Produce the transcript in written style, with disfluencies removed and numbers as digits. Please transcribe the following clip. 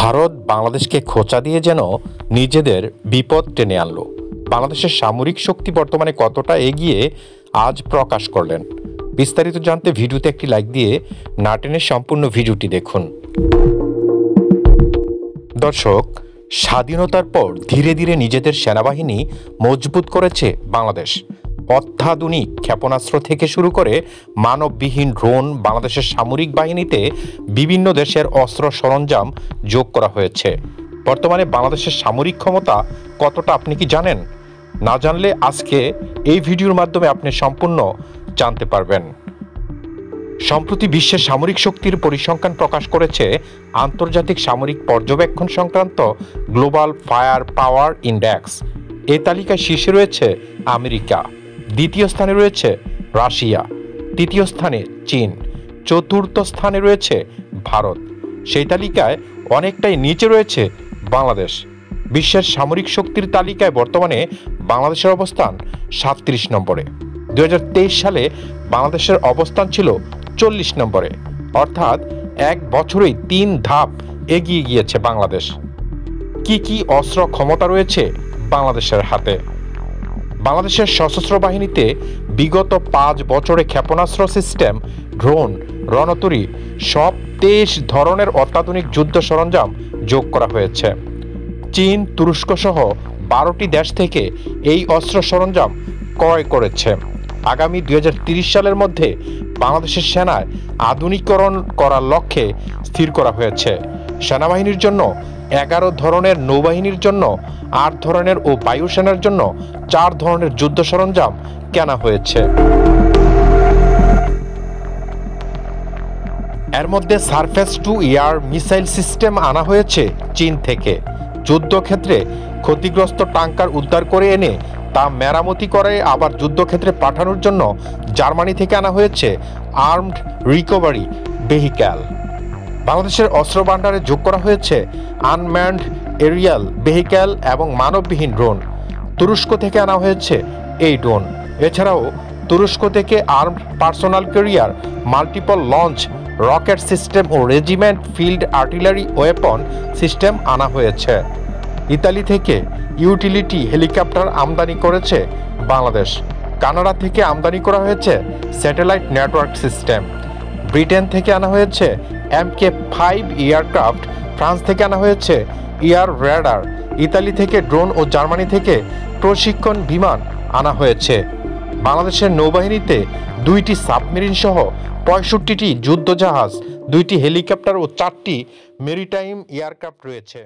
ভারত বাংলাদেশকে খোঁচা দিয়ে যেন নিজেদের বিপদ টেনে আনলো। বাংলাদেশের সামরিক শক্তি বর্তমানে কতটা এগিয়ে আজ প্রকাশ করলেন। বিস্তারিত জানতে ভিডিওতে একটি লাইক দিয়ে না টেনে সম্পূর্ণ ভিডিওটি দেখুন। দর্শক, স্বাধীনতার পর ধীরে ধীরে নিজেদের সেনাবাহিনী মজবুত করেছে বাংলাদেশ। অত্যাধুনিক ক্ষেপণাস্ত্র থেকে শুরু করে মানববিহীন ড্রোন বাংলাদেশের সামরিক বাহিনীতে বিভিন্ন দেশের অস্ত্র সরঞ্জাম যোগ করা হয়েছে। বর্তমানে বাংলাদেশের সামরিক ক্ষমতা কতটা আপনি কি জানেন? না জানলে আজকে এই ভিডিওর মাধ্যমে আপনি সম্পূর্ণ জানতে পারবেন। সম্প্রতি বিশ্বের সামরিক শক্তির পরিসংখ্যান প্রকাশ করেছে আন্তর্জাতিক সামরিক পর্যবেক্ষণ সংক্রান্ত গ্লোবাল ফায়ার পাওয়ার ইন্ডেক্স। এই তালিকায় শীর্ষে রয়েছে আমেরিকা, দ্বিতীয় স্থানে রয়েছে রাশিয়া, তৃতীয় স্থানে চীন, চতুর্থ স্থানে রয়েছে ভারত। সেই তালিকায় অনেকটাই নিচে রয়েছে বাংলাদেশ। বিশ্বের সামরিক শক্তির তালিকায় বর্তমানে বাংলাদেশের অবস্থান 37 নম্বরে। 2023 সালে বাংলাদেশের অবস্থান ছিল 40 নম্বরে, অর্থাৎ এক বছরেই 3 ধাপ এগিয়ে গিয়েছে বাংলাদেশ। কি কি অস্ত্র ক্ষমতা রয়েছে বাংলাদেশের হাতে? বাংলাদেশের সশস্ত্র বাহিনীতে বিগত 5 বছরে ক্ষেপণাস্ত্র সিস্টেম, ড্রোন, রণতরী সব 23 ধরনের অত্যাধুনিক যুদ্ধ সরঞ্জাম যোগ করা হয়েছে। চীন, তুরস্ক সহ 12টি দেশ থেকে এই অস্ত্র সরঞ্জাম ক্রয় করেছে। আগামী 2030 সালের মধ্যে বাংলাদেশের সেনায় আধুনিকরণ করার লক্ষ্যে স্থির করা হয়েছে। সেনাবাহিনীর জন্য 11 ধরনের, নৌবাহিনীর জন্য 8 ধরনের ও বায়ুসেনার জন্য 4 ধরনের যুদ্ধ সরঞ্জাম কেনা হয়েছে। এর মধ্যে surface two air missile system আনা হয়েছে চীন থেকে। যুদ্ধক্ষেত্রে ক্ষতিগ্রস্ত ট্যাঙ্কার উদ্ধার করে এনে তা মেরামতি করে আবার যুদ্ধক্ষেত্রে পাঠানোর জন্য জার্মানি থেকে আনা হয়েছে আর্মড রিকভারি ভেহিক্যাল। বাংলাদেশের অস্ত্র ভান্ডারে যোগ করা হয়েছে আনম্যান্ড এরিয়াল ভেহিক্যাল এবং মানববিহীন ড্রোন। তুরস্ক থেকে আনা হয়েছে এই ড্রোন। এছাড়াও তুরস্ক থেকে armed personnel carrier, multiple launch rocket system ও regiment field artillery weapon system আনা হয়েছে। ইতালি থেকে ইউটিলিটি হেলিকপ্টার আমদানি করেছে বাংলাদেশ। কানাডা থেকে আমদানি করা হয়েছে স্যাটেলাইট নেটওয়ার্ক সিস্টেম। ব্রিটেন থেকে আনা হয়েছে MK5 এয়ারক্রাফট। ফ্রান্স থেকে আনা হয়েছে এয়ার রেডার। ইতালি থেকে ড্রোন ও জার্মানি থেকে প্রশিক্ষণ বিমান আনা হয়েছে। বাংলাদেশের নৌবাহিনীতে 2টি সাবমেরিন সহ 65টি যুদ্ধজাহাজ, 2টি হেলিকপ্টার ও 4টি মেরিটাইম এয়ারক্রাফট রয়েছে।